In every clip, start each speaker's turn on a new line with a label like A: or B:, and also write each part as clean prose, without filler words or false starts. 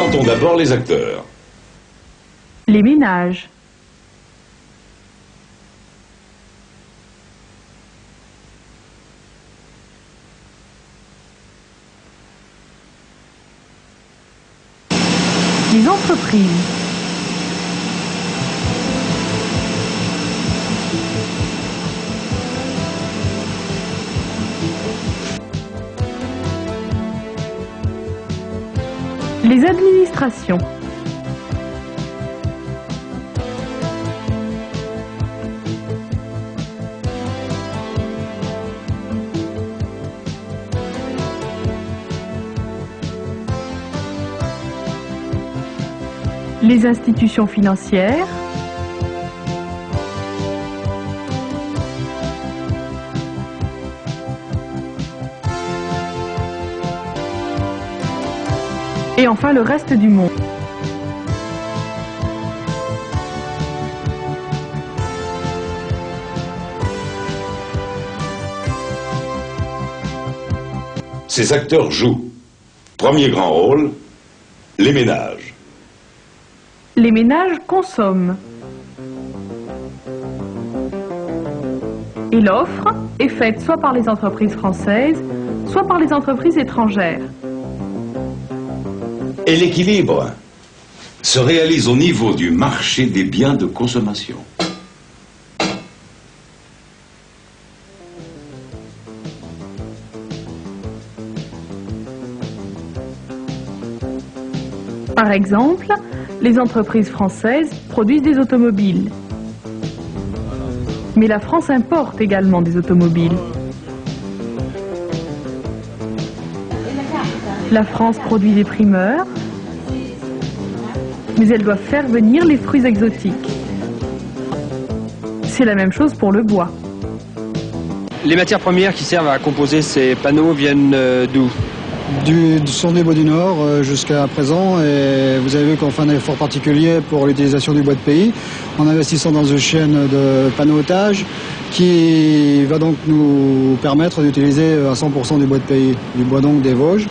A: Présentons d'abord les acteurs.
B: Les ménages. Les entreprises. Les administrations. Les institutions financières. Et enfin le reste du monde.
A: Ces acteurs jouent. Premier grand rôle, les ménages.
B: Les ménages consomment. Et l'offre est faite soit par les entreprises françaises, soit par les entreprises étrangères.
A: Et l'équilibre se réalise au niveau du marché des biens de consommation.
B: Par exemple, les entreprises françaises produisent des automobiles. Mais la France importe également des automobiles. La France produit des primeurs, mais elle doit faire venir les fruits exotiques. C'est la même chose pour le bois.
C: Les matières premières qui servent à composer ces panneaux viennent d'où?
D: Sont des bois du Nord jusqu'à présent, et vous avez vu qu'on fait un effort particulier pour l'utilisation du bois de pays en investissant dans une chaîne de panneautage qui va donc nous permettre d'utiliser à 100% du bois de pays, du bois donc des Vosges,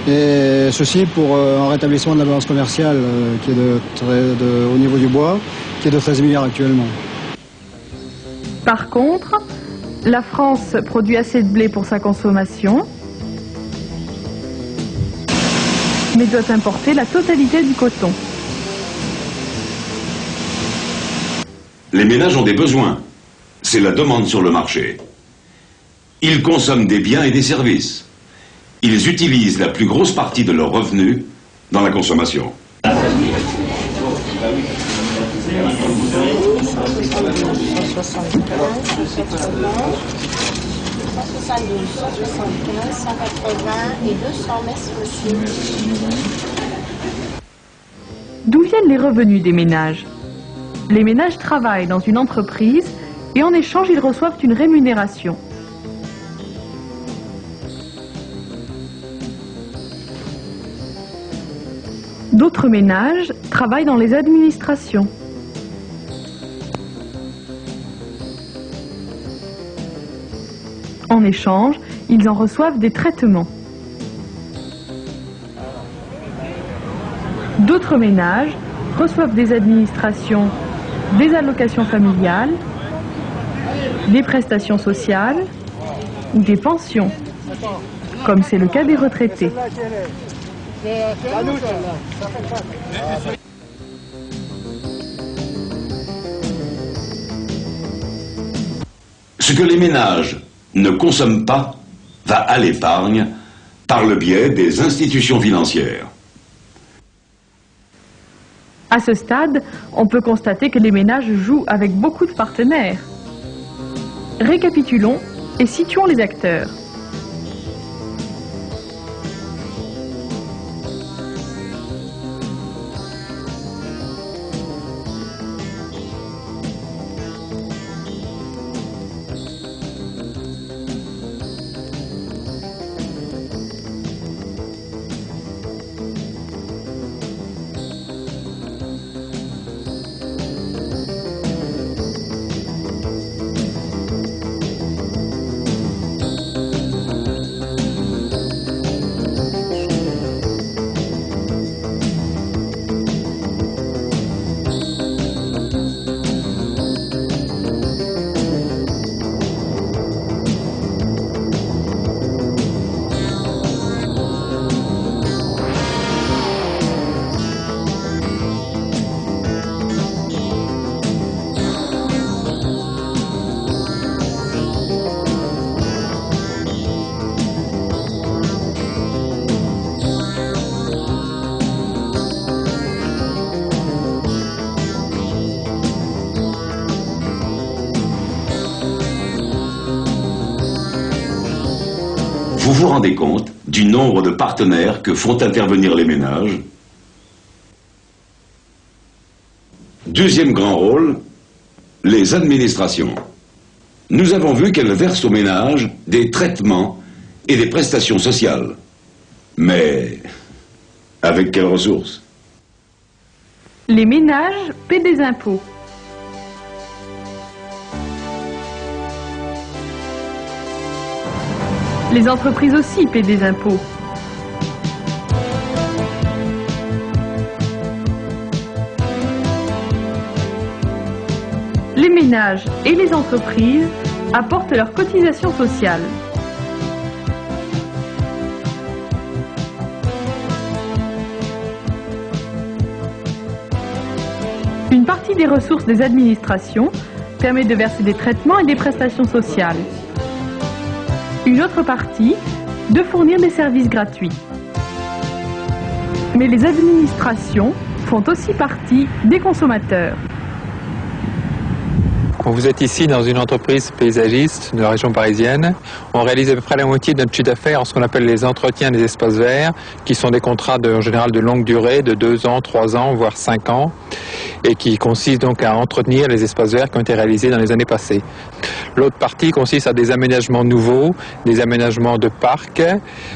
D: et ceci pour un rétablissement de la balance commerciale qui est au niveau du bois, qui est de 13 milliards actuellement.
B: Par contre, la France produit assez de blé pour sa consommation, mais doit importer la totalité du coton.
A: Les ménages ont des besoins. C'est la demande sur le marché. Ils consomment des biens et des services. Ils utilisent la plus grosse partie de leurs revenus dans la consommation.
B: D'où viennent les revenus des ménages? Les ménages travaillent dans une entreprise et en échange, ils reçoivent une rémunération. D'autres ménages travaillent dans les administrations. En échange, ils en reçoivent des traitements. D'autres ménages reçoivent des administrations, des allocations familiales, des prestations sociales ou des pensions, comme c'est le cas des retraités.
A: Ce que les ménages ne consomment pas va à l'épargne par le biais des institutions financières.
B: À ce stade, on peut constater que les ménages jouent avec beaucoup de partenaires. Récapitulons et situons les acteurs.
A: Vous vous rendez compte du nombre de partenaires que font intervenir les ménages? Deuxième grand rôle, les administrations. Nous avons vu qu'elles versent aux ménages des traitements et des prestations sociales. Mais avec quelles ressources?
B: Les ménages paient des impôts. Les entreprises aussi paient des impôts. Les ménages et les entreprises apportent leurs cotisations sociales. Une partie des ressources des administrations permet de verser des traitements et des prestations sociales. Une autre partie, de fournir des services gratuits. Mais les administrations font aussi partie des consommateurs.
E: Vous êtes ici dans une entreprise paysagiste de la région parisienne. On réalise à peu près la moitié de notre chiffre d'affaires en ce qu'on appelle les entretiens des espaces verts, qui sont des contrats en général de longue durée, de 2 ans, 3 ans, voire 5 ans, et qui consistent donc à entretenir les espaces verts qui ont été réalisés dans les années passées. L'autre partie consiste à des aménagements nouveaux, des aménagements de parcs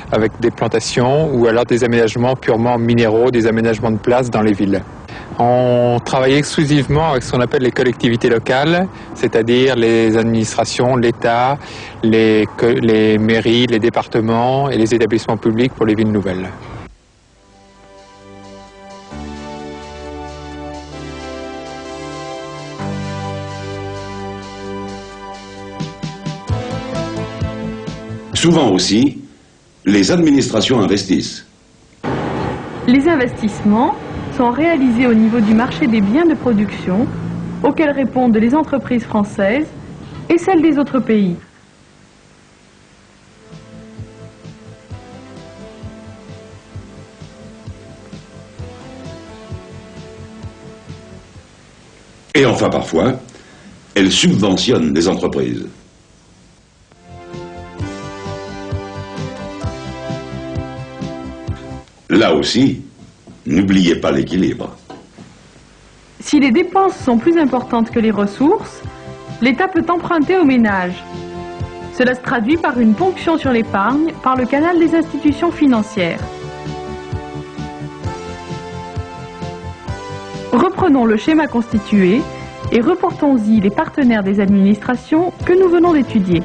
E: avec des plantations, ou alors des aménagements purement minéraux, des aménagements de places dans les villes. On travaille exclusivement avec ce qu'on appelle les collectivités locales, c'est-à-dire les administrations, l'État, les mairies, les départements et les établissements publics pour les villes nouvelles.
A: Souvent aussi, les administrations investissent.
B: Les investissements sont réalisés au niveau du marché des biens de production, auxquels répondent les entreprises françaises et celles des autres pays.
A: Et enfin, parfois, elles subventionnent les entreprises. Là aussi, n'oubliez pas l'équilibre.
B: Si les dépenses sont plus importantes que les ressources, l'État peut emprunter aux ménages. Cela se traduit par une ponction sur l'épargne par le canal des institutions financières. Reprenons le schéma constitué et reportons-y les partenaires des administrations que nous venons d'étudier.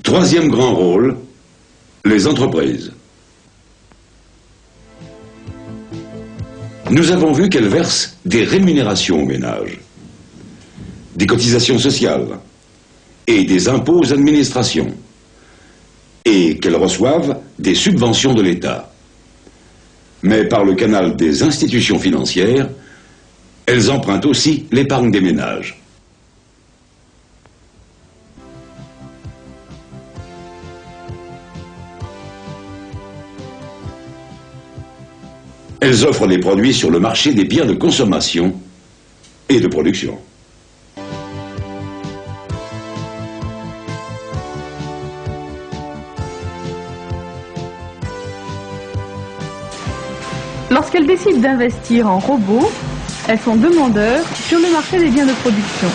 A: Troisième grand rôle, les entreprises. Nous avons vu qu'elles versent des rémunérations aux ménages, des cotisations sociales et des impôts aux administrations, et qu'elles reçoivent des subventions de l'État. Mais par le canal des institutions financières, elles empruntent aussi l'épargne des ménages. Elles offrent des produits sur le marché des biens de consommation et de production.
B: Lorsqu'elles décident d'investir en robots, Elles sont demandeurs sur le marché des biens de production.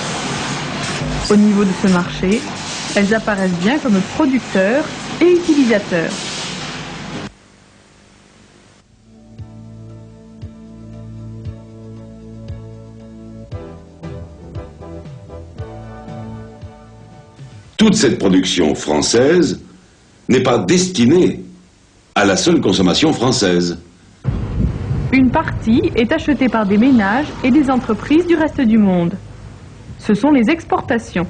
B: Au niveau de ce marché, elles apparaissent bien comme producteurs et utilisateurs.
A: Toute cette production française n'est pas destinée à la seule consommation française.
B: Une partie est achetée par des ménages et des entreprises du reste du monde. Ce sont les exportations.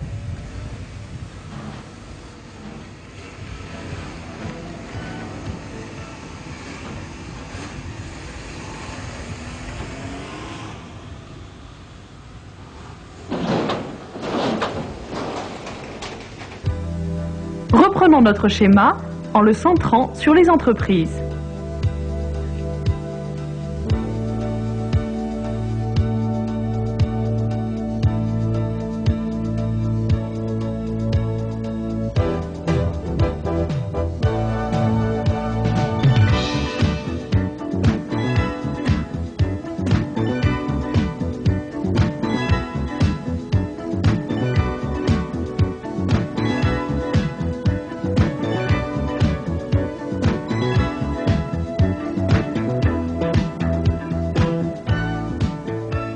B: Reprenons notre schéma en le centrant sur les entreprises.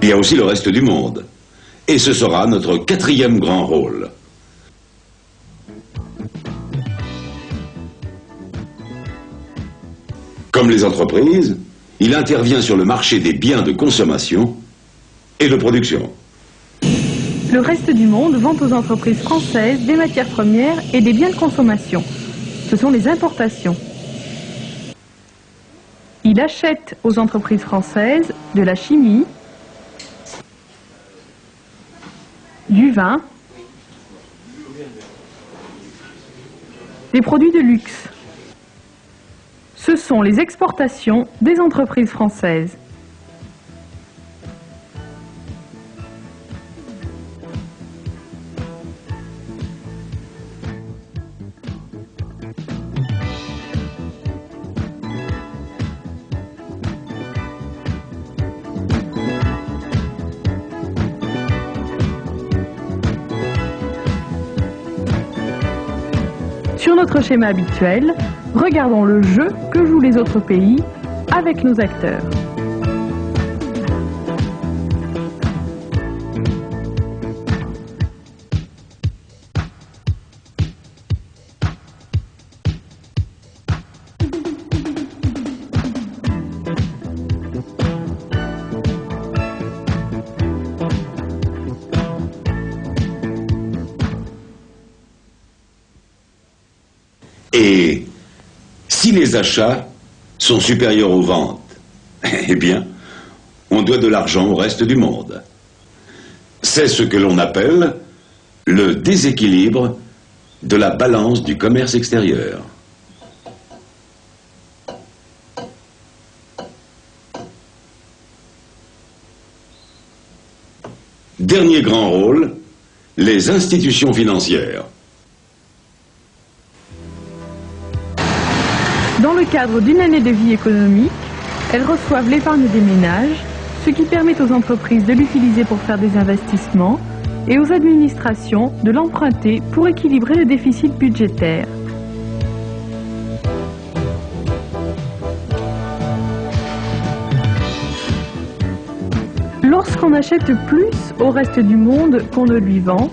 A: Il y a aussi le reste du monde. Et ce sera notre quatrième grand rôle. Comme les entreprises, il intervient sur le marché des biens de consommation et de production.
B: Le reste du monde vend aux entreprises françaises des matières premières et des biens de consommation. Ce sont les importations. Il achète aux entreprises françaises de la chimie, du vin, des produits de luxe. Ce sont les exportations des entreprises françaises. Sur notre schéma habituel, regardons le jeu que jouent les autres pays avec nos acteurs.
A: Et si les achats sont supérieurs aux ventes, eh bien, on doit de l'argent au reste du monde. C'est ce que l'on appelle le déséquilibre de la balance du commerce extérieur. Dernier grand rôle, les institutions financières.
B: Dans le cadre d'une année de vie économique, elles reçoivent l'épargne des ménages, ce qui permet aux entreprises de l'utiliser pour faire des investissements et aux administrations de l'emprunter pour équilibrer le déficit budgétaire. Lorsqu'on achète plus au reste du monde qu'on ne lui vend,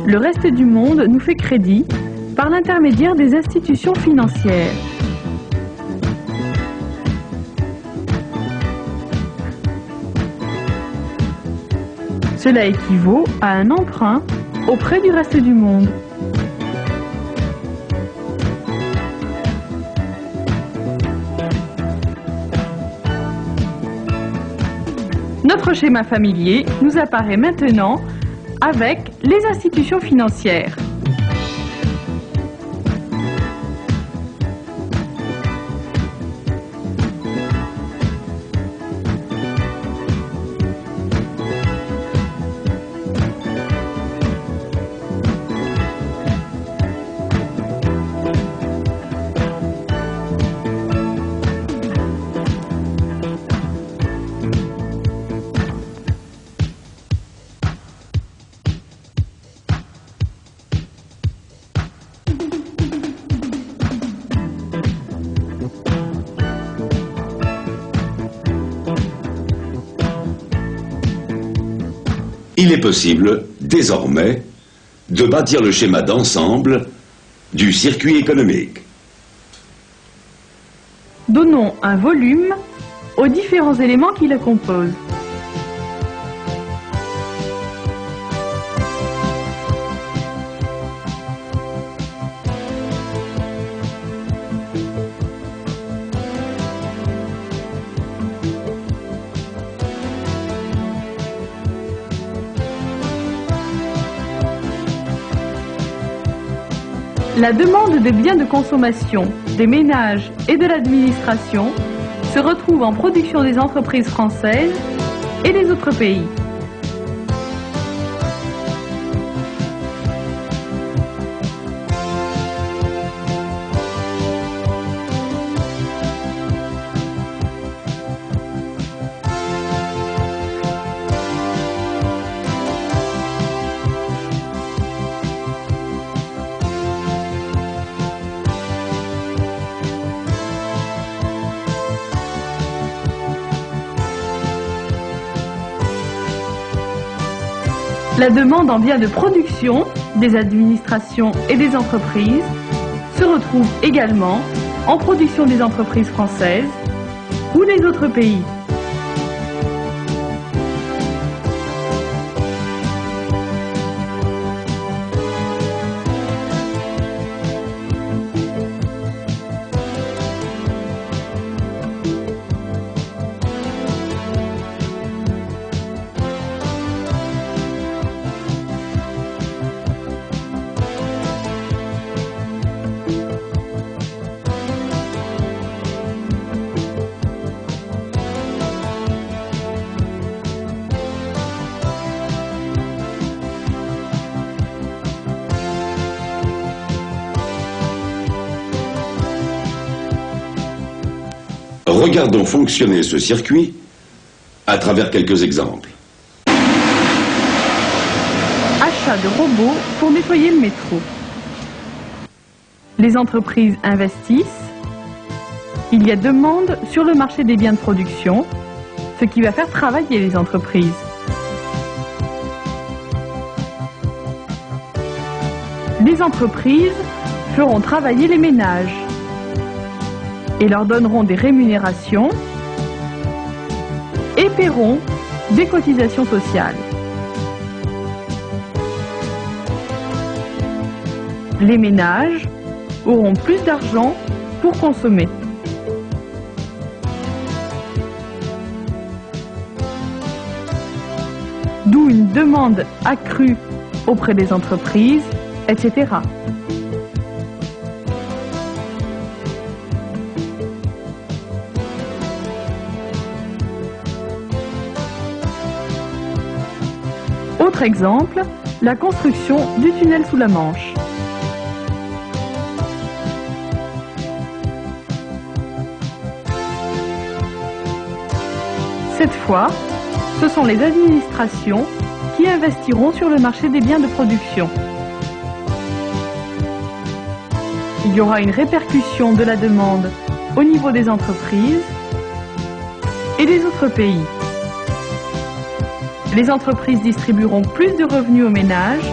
B: le reste du monde nous fait crédit par l'intermédiaire des institutions financières. Cela équivaut à un emprunt auprès du reste du monde. Notre schéma familier nous apparaît maintenant avec les institutions financières.
A: il est possible, désormais, de bâtir le schéma d'ensemble du circuit économique.
B: Donnons un volume aux différents éléments qui le composent. La demande de biens de consommation des ménages et de l'administration se retrouve en production des entreprises françaises et des autres pays. La demande en biens de production des administrations et des entreprises se retrouve également en production des entreprises françaises ou des autres pays.
A: Regardons fonctionner ce circuit à travers quelques exemples.
B: Achat de robots pour nettoyer le métro. Les entreprises investissent. Il y a demande sur le marché des biens de production, ce qui va faire travailler les entreprises. Les entreprises feront travailler les ménages et leur donneront des rémunérations et paieront des cotisations sociales. Les ménages auront plus d'argent pour consommer. D'où une demande accrue auprès des entreprises, etc. Autre exemple, la construction du tunnel sous la Manche. Cette fois, ce sont les administrations qui investiront sur le marché des biens de production. Il y aura une répercussion de la demande au niveau des entreprises et des autres pays. Les entreprises distribueront plus de revenus aux ménages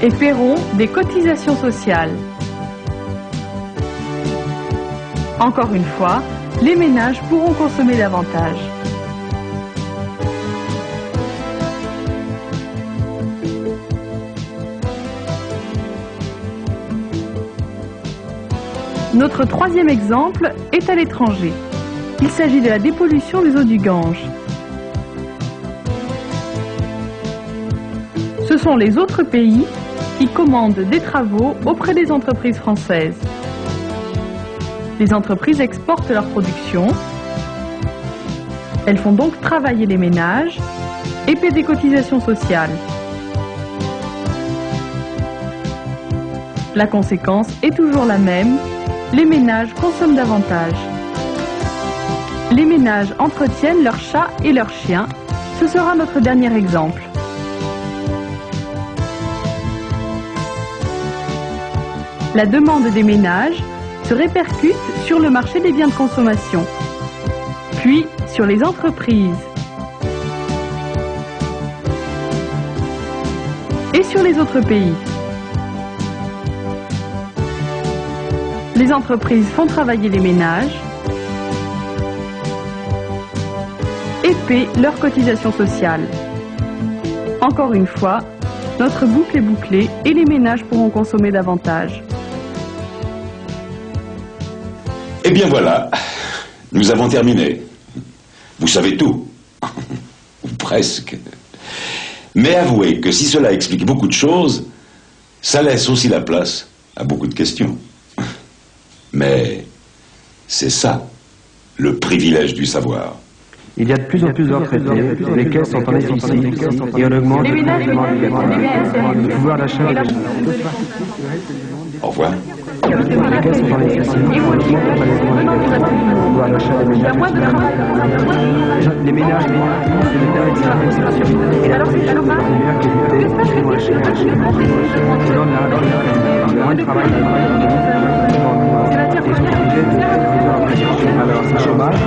B: et paieront des cotisations sociales. Encore une fois, les ménages pourront consommer davantage. Notre troisième exemple est à l'étranger. Il s'agit de la dépollution des eaux du Gange. Ce sont les autres pays qui commandent des travaux auprès des entreprises françaises. Les entreprises exportent leur production. Elles font donc travailler les ménages et paient des cotisations sociales. La conséquence est toujours la même, les ménages consomment davantage. Les ménages entretiennent leurs chats et leurs chiens. Ce sera notre dernier exemple. La demande des ménages se répercute sur le marché des biens de consommation, puis sur les entreprises. et sur les autres pays. Les entreprises font travailler les ménages et paient leurs cotisations sociales. Encore une fois, notre boucle est bouclée et les ménages pourront consommer davantage.
A: Eh bien voilà, nous avons terminé. Vous savez tout. Ou presque. Mais avouez que si cela explique beaucoup de choses, ça laisse aussi la place à beaucoup de questions. Mais c'est ça, le privilège du savoir.
C: Il y a de plus en plus de retraités, les caisses sont en déficit et on augmente le pouvoir d'achat.
A: Au revoir.
C: Les caisses sont en déficit et on augmente le pouvoir d'achat des ménages. Les ménages, c'est le tarif de la consommation. Et alors c'est le meilleur qui est moins cher. Dans le moins de travail, alors c'est chômage.